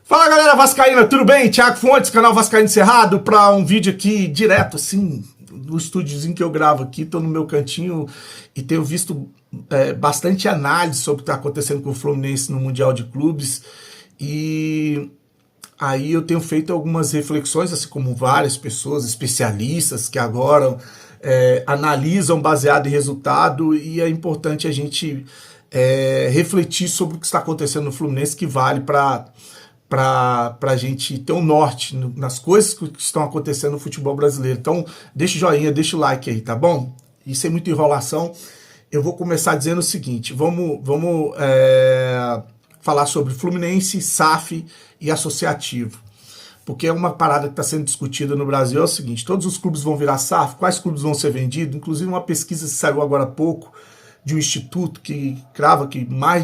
Fala galera vascaína, tudo bem? Thiago Fontes, canal Vascaíno Cerrado, para um vídeo aqui direto, assim, no estúdiozinho que eu gravo aqui, tô no meu cantinho e tenho visto bastante análise sobre o que está acontecendo com o Fluminense no Mundial de Clubes e aí eu tenho feito algumas reflexões, assim como várias pessoas, especialistas que agora analisam baseado em resultado e é importante a gente refletir sobre o que está acontecendo no Fluminense que vale para a gente ter um norte nas coisas que estão acontecendo no futebol brasileiro. Então, deixa o joinha, deixa o like aí, tá bom? E sem muita enrolação, eu vou começar dizendo o seguinte, vamos falar sobre Fluminense, SAF e associativo. Porque é uma parada que está sendo discutida no Brasil, é o seguinte, todos os clubes vão virar SAF, quais clubes vão ser vendidos? Inclusive uma pesquisa que saiu agora há pouco de um instituto que crava que mais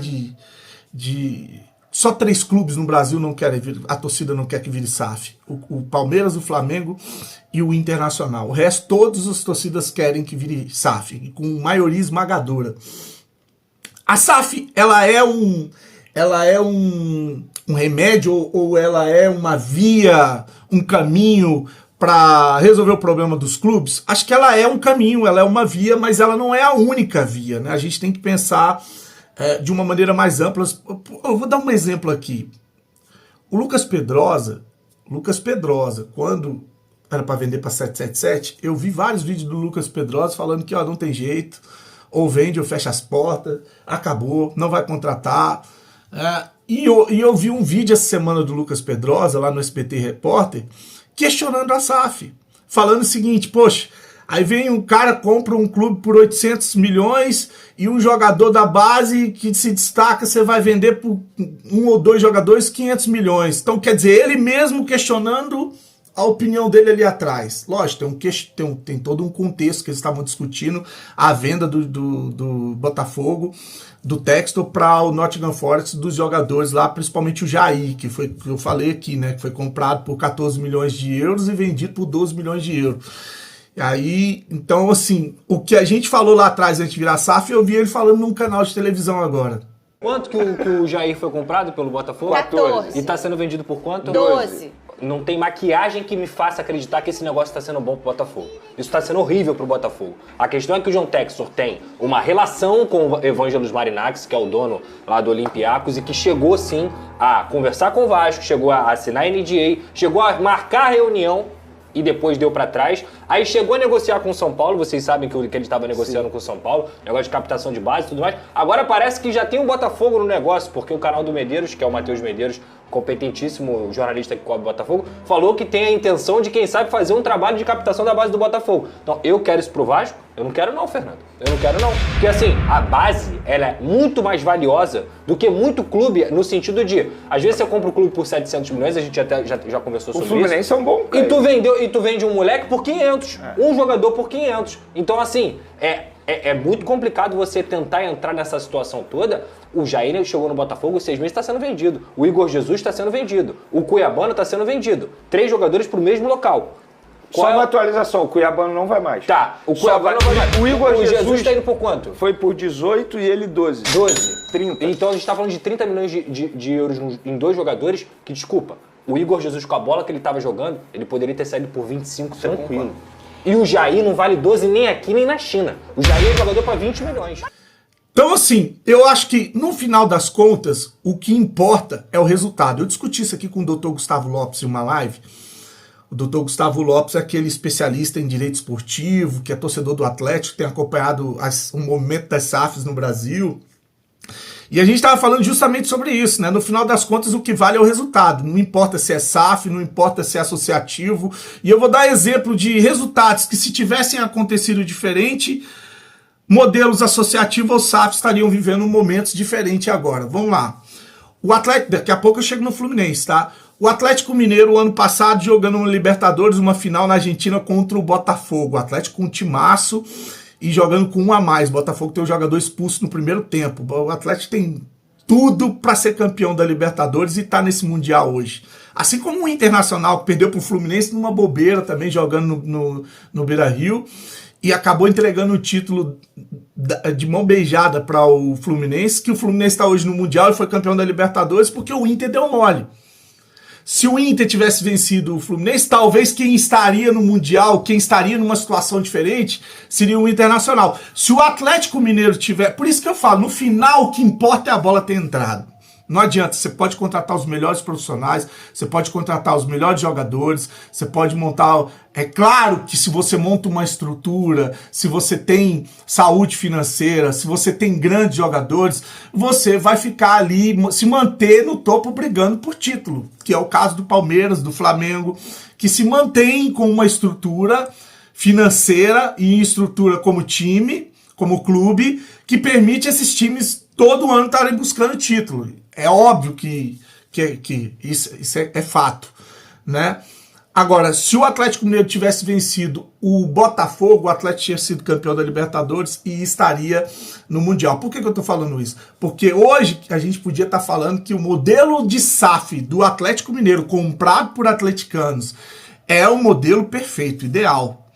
só 3 clubes no Brasil não querem vir, a torcida não quer que vire SAF. O Palmeiras, o Flamengo e o Internacional. O resto, todas as torcidas querem que vire SAF, com maioria esmagadora. A SAF, ela é um remédio ou ela é uma via, um caminho para resolver o problema dos clubes? Acho que ela é um caminho, ela é uma via, mas ela não é a única via, né? A gente tem que pensar de uma maneira mais ampla. Eu vou dar um exemplo aqui. O Lucas Pedrosa, quando era para vender para 777, eu vi vários vídeos do Lucas Pedrosa falando que não tem jeito, ou vende ou fecha as portas, acabou, não vai contratar. E eu vi um vídeo essa semana do Lucas Pedrosa, lá no SBT Repórter, questionando a SAF, falando o seguinte, poxa, aí vem um cara, compra um clube por 800 milhões e um jogador da base que se destaca, você vai vender por 1 ou 2 jogadores 500 milhões. Então, quer dizer, ele mesmo questionando a opinião dele ali atrás. Lógico, tem todo um contexto que eles estavam discutindo, a venda do Botafogo, do Textor para o Nottingham Forest, dos jogadores lá, principalmente o Jair, que eu falei aqui, né, que foi comprado por 14 milhões de euros e vendido por 12 milhões de euros. E aí, então, assim, o que a gente falou lá atrás antes de virar SAF, eu vi ele falando num canal de televisão agora. Quanto que o Jair foi comprado pelo Botafogo? 14. E tá sendo vendido por quanto? 12. Não tem maquiagem que me faça acreditar que esse negócio está sendo bom pro Botafogo. Isso está sendo horrível pro Botafogo. A questão é que o John Textor tem uma relação com o Evangelos Marinakis, que é o dono lá do Olympiacos, e que chegou, sim, a conversar com o Vasco, chegou a assinar a NDA, chegou a marcar a reunião e depois deu pra trás. Aí chegou a negociar com o São Paulo, vocês sabem que ele estava negociando com o São Paulo, negócio de captação de base e tudo mais. Agora parece que já tem um Botafogo no negócio, porque o canal do Medeiros, que é o Matheus Medeiros, competentíssimo jornalista que cobre o Botafogo, falou que tem a intenção de, quem sabe, fazer um trabalho de captação da base do Botafogo. Então, eu quero isso pro Vasco? Eu não quero não, Fernando. Eu não quero não. Porque assim, a base, ela é muito mais valiosa do que muito clube, no sentido de, às vezes você compra o clube por 700 milhões, a gente até já conversou sobre isso. O Fluminense é um bom cara. E tu vende um moleque por 500, um jogador por 500. Então assim, é muito complicado você tentar entrar nessa situação toda. O Jair chegou no Botafogo, 6 meses está sendo vendido. O Igor Jesus está sendo vendido. O Cuiabano está sendo vendido. 3 jogadores para o mesmo local. Só uma atualização, o Cuiabano não vai mais. Tá, o Cuiabano não vai mais. O Igor Jesus está indo por quanto? Foi por 18 e ele 12. 12? 30. Então a gente está falando de 30 milhões de euros em 2 jogadores que, desculpa, o Igor Jesus com a bola que ele estava jogando, ele poderia ter saído por 25 tranquilo. E o Jair não vale 12 nem aqui nem na China. O Jair é jogador para 20 milhões. Então, assim, eu acho que, no final das contas, o que importa é o resultado. Eu discuti isso aqui com o Dr. Gustavo Lopes em uma live. O Dr. Gustavo Lopes é aquele especialista em direito esportivo, que é torcedor do Atlético, tem acompanhado o movimento das SAFs no Brasil. E a gente estava falando justamente sobre isso, né? No final das contas, o que vale é o resultado. Não importa se é SAF, não importa se é associativo. E eu vou dar exemplo de resultados que, se tivessem acontecido diferente, modelos associativos ou SAF estariam vivendo momentos diferentes agora. Vamos lá. O Atlético, daqui a pouco eu chego no Fluminense, tá? O Atlético Mineiro, ano passado, jogando uma Libertadores, uma final na Argentina contra o Botafogo. O Atlético com um timaço e jogando com um a mais. O Botafogo tem um jogador expulso no primeiro tempo. O Atlético tem tudo para ser campeão da Libertadores e tá nesse Mundial hoje. Assim como o Internacional, que perdeu pro Fluminense numa bobeira também, jogando no Beira-Rio. E acabou entregando o título de mão beijada para o Fluminense, que o Fluminense está hoje no Mundial e foi campeão da Libertadores porque o Inter deu mole. se o Inter tivesse vencido o Fluminense, talvez quem estaria no Mundial, quem estaria numa situação diferente, seria o Internacional. Se o Atlético Mineiro tiver... Por isso que eu falo, no final o que importa é a bola ter entrado. Não adianta, você pode contratar os melhores profissionais, você pode contratar os melhores jogadores, você pode montar... É claro que se você monta uma estrutura, se você tem saúde financeira, se você tem grandes jogadores, você vai ficar ali, se manter no topo brigando por título, que é o caso do Palmeiras, do Flamengo, que se mantém com uma estrutura financeira e estrutura como time, como clube, que permite esses times todo ano estarem buscando título. É óbvio que isso é fato, né? Agora, se o Atlético Mineiro tivesse vencido o Botafogo, o Atlético tinha sido campeão da Libertadores e estaria no Mundial. Por que eu tô falando isso? Porque hoje a gente podia estar falando que o modelo de SAF do Atlético Mineiro comprado por atleticanos é o modelo perfeito, ideal.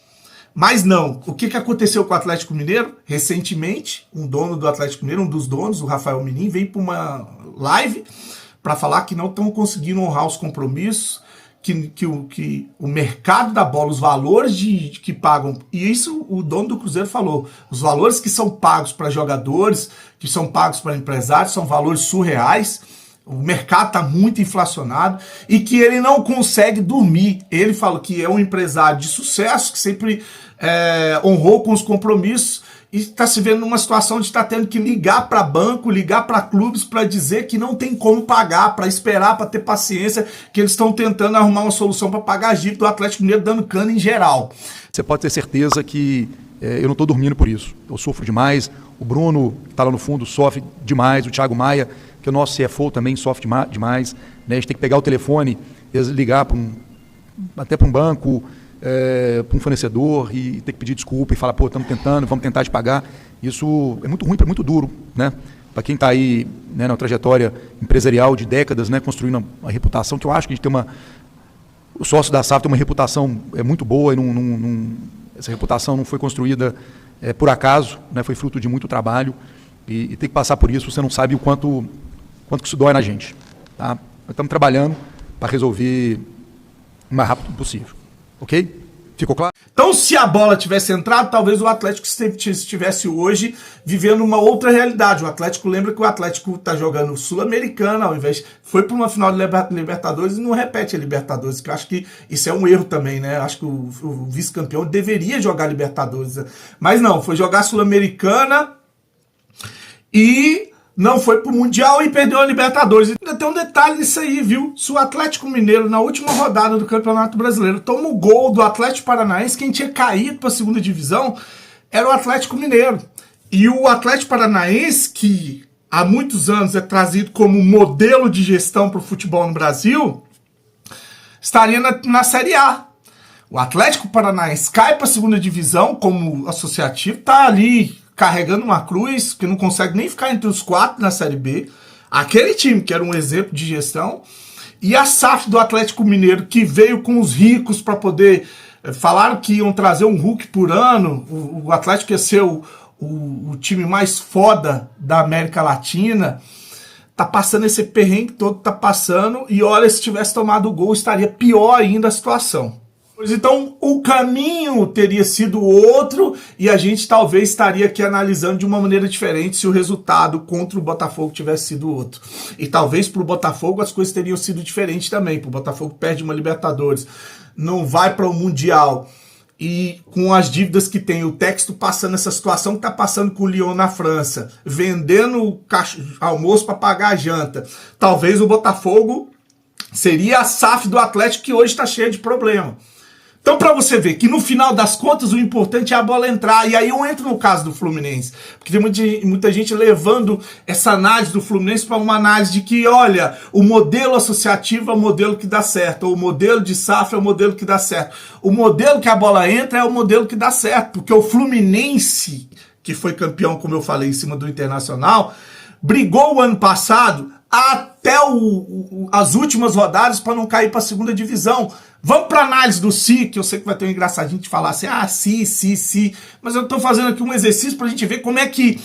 Mas não. O que aconteceu com o Atlético Mineiro? Recentemente, um dono do Atlético Mineiro, um dos donos, o Rafael Menin, veio para uma live para falar que não estão conseguindo honrar os compromissos, que o mercado da bola, os valores que pagam, e isso o dono do Cruzeiro falou, os valores que são pagos para jogadores, que são pagos para empresários, são valores surreais, o mercado está muito inflacionado e que ele não consegue dormir. Ele falou que é um empresário de sucesso, que sempre honrou com os compromissos, e está se vendo numa situação de estar tendo que ligar para banco, ligar para clubes para dizer que não tem como pagar, para esperar, para ter paciência, que eles estão tentando arrumar uma solução para pagar a dívida do Atlético Mineiro, dando cano em geral. Você pode ter certeza que eu não estou dormindo por isso. Eu sofro demais, o Bruno, que está lá no fundo, sofre demais, o Thiago Maia, que é o nosso CFO também, sofre demais. Né? A gente tem que pegar o telefone, ligar até para um banco, para um fornecedor e ter que pedir desculpa e falar, pô, estamos tentando, vamos tentar te pagar. Isso é muito ruim, é muito duro, né? Para quem está aí, né, na trajetória empresarial de décadas, né, construindo uma reputação, que eu acho que a gente tem o sócio da SAF tem uma reputação muito boa e essa reputação não foi construída por acaso, né, foi fruto de muito trabalho e tem que passar por isso, você não sabe o quanto que isso dói na gente. Tá? Nós estamos trabalhando para resolver o mais rápido possível. Ok? Ficou claro? Então, se a bola tivesse entrado, talvez o Atlético estivesse hoje vivendo uma outra realidade. O Atlético, lembra que o Atlético está jogando Sul-Americana, ao invés foi para uma final de Libertadores e não repete a Libertadores, que eu acho que isso é um erro também, né? Eu acho que o vice-campeão deveria jogar Libertadores, mas não, foi jogar Sul-Americana e não foi pro Mundial e perdeu a Libertadores. Ainda tem um detalhe nisso aí, viu? Se o Atlético Mineiro, na última rodada do Campeonato Brasileiro, toma o gol do Atlético Paranaense, quem tinha caído para a segunda divisão era o Atlético Mineiro. E o Atlético Paranaense, que há muitos anos é trazido como modelo de gestão para o futebol no Brasil, estaria na Série A. O Atlético Paranaense cai para a segunda divisão como associativo, tá ali carregando uma cruz, que não consegue nem ficar entre os 4 na Série B. Aquele time que era um exemplo de gestão. E a SAF do Atlético Mineiro, que veio com os ricos para poder... Falaram que iam trazer um Hulk por ano. O Atlético ia ser o time mais foda da América Latina. Tá passando esse perrengue todo, tá passando. E olha, se tivesse tomado o gol, estaria pior ainda a situação. Então o caminho teria sido outro e a gente talvez estaria aqui analisando de uma maneira diferente se o resultado contra o Botafogo tivesse sido outro. E talvez para o Botafogo as coisas teriam sido diferentes também. O Botafogo perde uma Libertadores, não vai para o Mundial e com as dívidas que tem, o texto passando essa situação que está passando com o Lyon na França, vendendo almoço para pagar a janta. Talvez o Botafogo seria a SAF do Atlético que hoje está cheia de problema. Então, para você ver que no final das contas o importante é a bola entrar. E aí eu entro no caso do Fluminense. Porque tem muita gente levando essa análise do Fluminense para uma análise de que, olha, o modelo associativo é o modelo que dá certo. Ou o modelo de SAF é o modelo que dá certo. O modelo que a bola entra é o modelo que dá certo. Porque o Fluminense, que foi campeão, como eu falei, em cima do Internacional, brigou o ano passado até as últimas rodadas para não cair para a segunda divisão. Vamos para a análise do si, que eu sei que vai ter um engraçadinho de falar assim, si, mas eu estou fazendo aqui um exercício para a gente ver como é que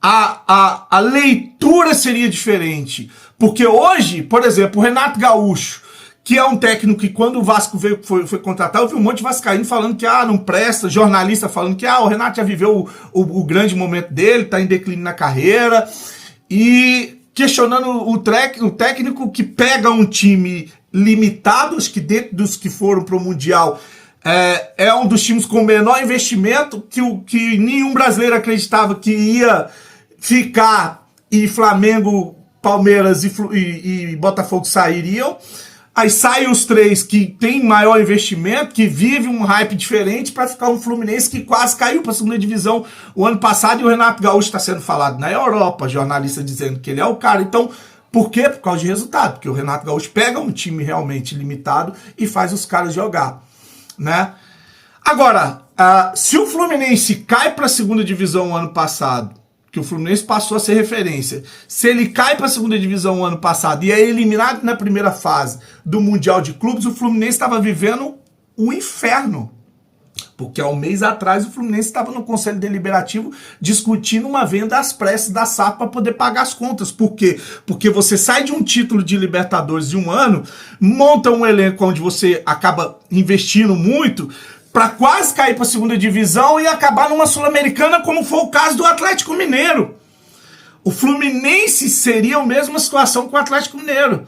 a leitura seria diferente. Porque hoje, por exemplo, o Renato Gaúcho, que é um técnico que quando o Vasco foi contratar, eu vi um monte de vascaíno falando que não presta, jornalista falando que o Renato já viveu o grande momento dele, tá em declínio na carreira, e questionando o técnico que pega um time limitado, acho que dentro dos que foram pro Mundial, é um dos times com menor investimento, que nenhum brasileiro acreditava que ia ficar, e Flamengo, Palmeiras e Botafogo sairiam. Aí saem os três que tem maior investimento, que vive um hype diferente, para ficar um Fluminense que quase caiu para a segunda divisão o ano passado, e o Renato Gaúcho está sendo falado na Europa, jornalista dizendo que ele é o cara. Então, por quê? Por causa de resultado, porque o Renato Gaúcho pega um time realmente limitado e faz os caras jogar, né? Agora, se o Fluminense cai para a segunda divisão o ano passado, que o Fluminense passou a ser referência, se ele cai para a segunda divisão o ano passado e é eliminado na primeira fase do Mundial de Clubes, o Fluminense estava vivendo um inferno. Porque há um mês atrás o Fluminense estava no Conselho Deliberativo discutindo uma venda às pressas da SAF para poder pagar as contas. Por quê? Porque você sai de um título de Libertadores de um ano, monta um elenco onde você acaba investindo muito, para quase cair para a segunda divisão e acabar numa Sul-Americana, como foi o caso do Atlético Mineiro. O Fluminense seria a mesma situação com o Atlético Mineiro.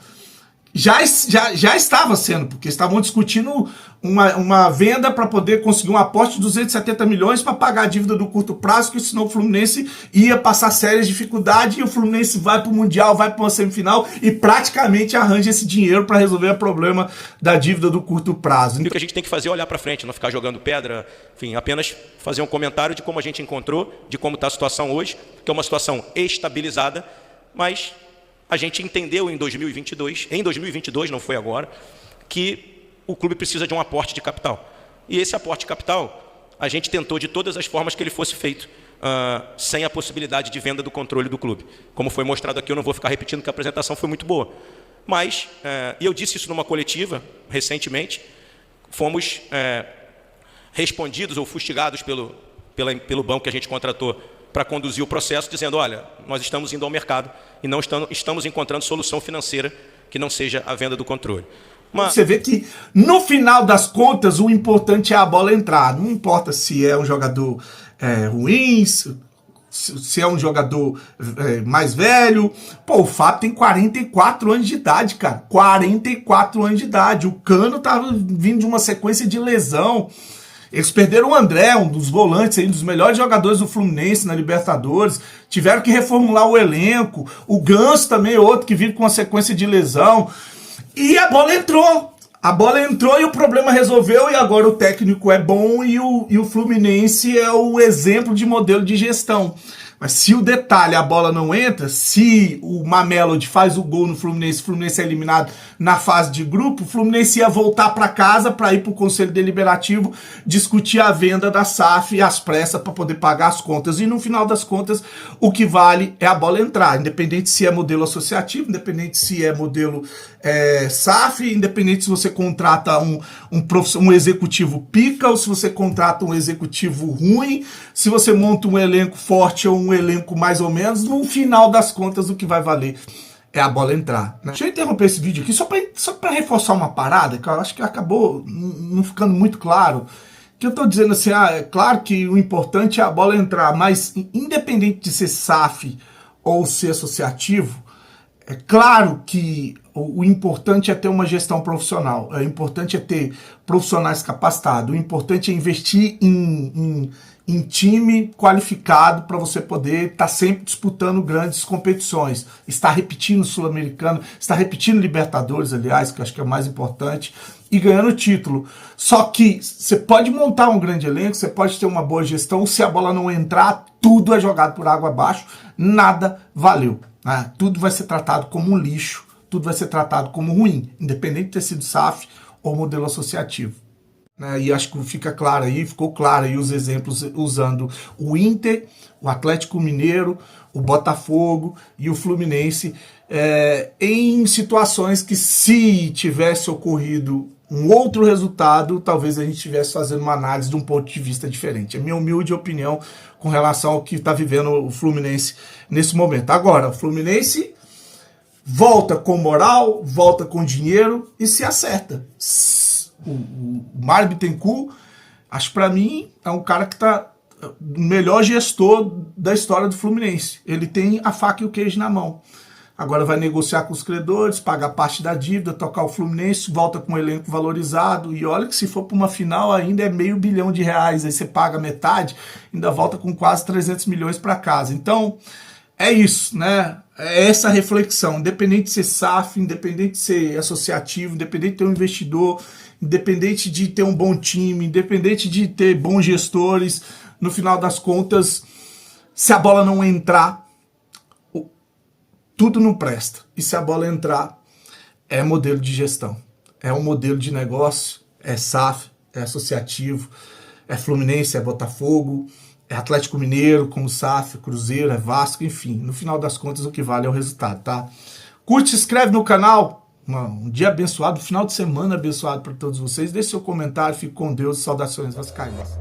Já estava sendo, porque estavam discutindo uma venda para poder conseguir um aporte de 270 milhões para pagar a dívida do curto prazo, que senão o Fluminense ia passar sérias dificuldades, e o Fluminense vai para o Mundial, vai para uma semifinal e praticamente arranja esse dinheiro para resolver o problema da dívida do curto prazo. E o que a gente tem que fazer é olhar para frente, não ficar jogando pedra, enfim, apenas fazer um comentário de como a gente encontrou, de como está a situação hoje, que é uma situação estabilizada, mas a gente entendeu em 2022, não foi agora, que o clube precisa de um aporte de capital. E esse aporte de capital, a gente tentou de todas as formas que ele fosse feito, sem a possibilidade de venda do controle do clube. Como foi mostrado aqui, eu não vou ficar repetindo que a apresentação foi muito boa. Mas, e eu disse isso numa coletiva recentemente, fomos respondidos ou fustigados pelo banco que a gente contratou para conduzir o processo, dizendo, olha, nós estamos indo ao mercado e não estamos encontrando solução financeira que não seja a venda do controle. Mas você vê que, no final das contas, o importante é a bola entrar. Não importa se é um jogador ruim, se é um jogador mais velho. Pô, o Fábio tem 44 anos de idade, cara. 44 anos de idade. O Cano tava vindo de uma sequência de lesão. Eles perderam o André, um dos volantes, um dos melhores jogadores do Fluminense na Libertadores. Tiveram que reformular o elenco. O Ganso também é outro que vive com uma sequência de lesão. E a bola entrou. A bola entrou e o problema resolveu. E agora o técnico é bom e o Fluminense é o exemplo de modelo de gestão. Mas se o detalhe, a bola não entra, se o Mamelodi faz o gol no Fluminense, o Fluminense é eliminado na fase de grupo, o Fluminense ia voltar para casa para ir para o Conselho Deliberativo discutir a venda da SAF e as pressas para poder pagar as contas. E no final das contas, o que vale é a bola entrar, independente se é modelo associativo, independente se é modelo SAF, independente se você contrata um executivo pica ou se você contrata um executivo ruim, se você monta um elenco forte ou um elenco mais ou menos, no final das contas o que vai valer é a bola entrar, né? Deixa eu interromper esse vídeo aqui só para reforçar uma parada que eu acho que acabou não ficando muito claro, que eu tô dizendo assim, é claro que o importante é a bola entrar, mas independente de ser SAF ou ser associativo, é claro que o importante é ter uma gestão profissional, o importante é ter profissionais capacitados, o importante é investir em time qualificado para você poder estar sempre disputando grandes competições, estar repetindo o Sul-Americano, estar repetindo Libertadores, aliás, que eu acho que é o mais importante, e ganhando título. Só que você pode montar um grande elenco, você pode ter uma boa gestão, se a bola não entrar, tudo é jogado por água abaixo, nada valeu. Tudo vai ser tratado como um lixo, tudo vai ser tratado como ruim, independente de ter sido SAF ou modelo associativo. E acho que fica claro aí, ficou claro aí os exemplos usando o Inter, o Atlético Mineiro, o Botafogo e o Fluminense em situações que, se tivesse ocorrido um outro resultado, talvez a gente estivesse fazendo uma análise de um ponto de vista diferente. É minha humilde opinião com relação ao que está vivendo o Fluminense nesse momento. Agora, o Fluminense volta com moral, volta com dinheiro e se acerta. O Mário Bittencourt, acho que pra mim, é um cara que tá o melhor gestor da história do Fluminense. Ele tem a faca e o queijo na mão. Agora vai negociar com os credores, pagar parte da dívida, tocar o Fluminense, volta com um elenco valorizado. E olha que se for para uma final ainda é R$500 milhão. Aí você paga metade, ainda volta com quase 300 milhões para casa. Então, é isso, né? É essa reflexão. Independente de ser SAF, independente de ser associativo, independente de ter um investidor, independente de ter um bom time, independente de ter bons gestores, no final das contas, se a bola não entrar, tudo não presta. E se a bola entrar, é modelo de gestão. É um modelo de negócio, é SAF, é associativo, é Fluminense, é Botafogo, é Atlético Mineiro, como SAF, Cruzeiro, é Vasco, enfim. No final das contas, o que vale é o resultado, tá? Curte, se inscreve no canal. Um dia abençoado, final de semana abençoado para todos vocês. Deixe seu comentário, fique com Deus. Saudações vascaínas.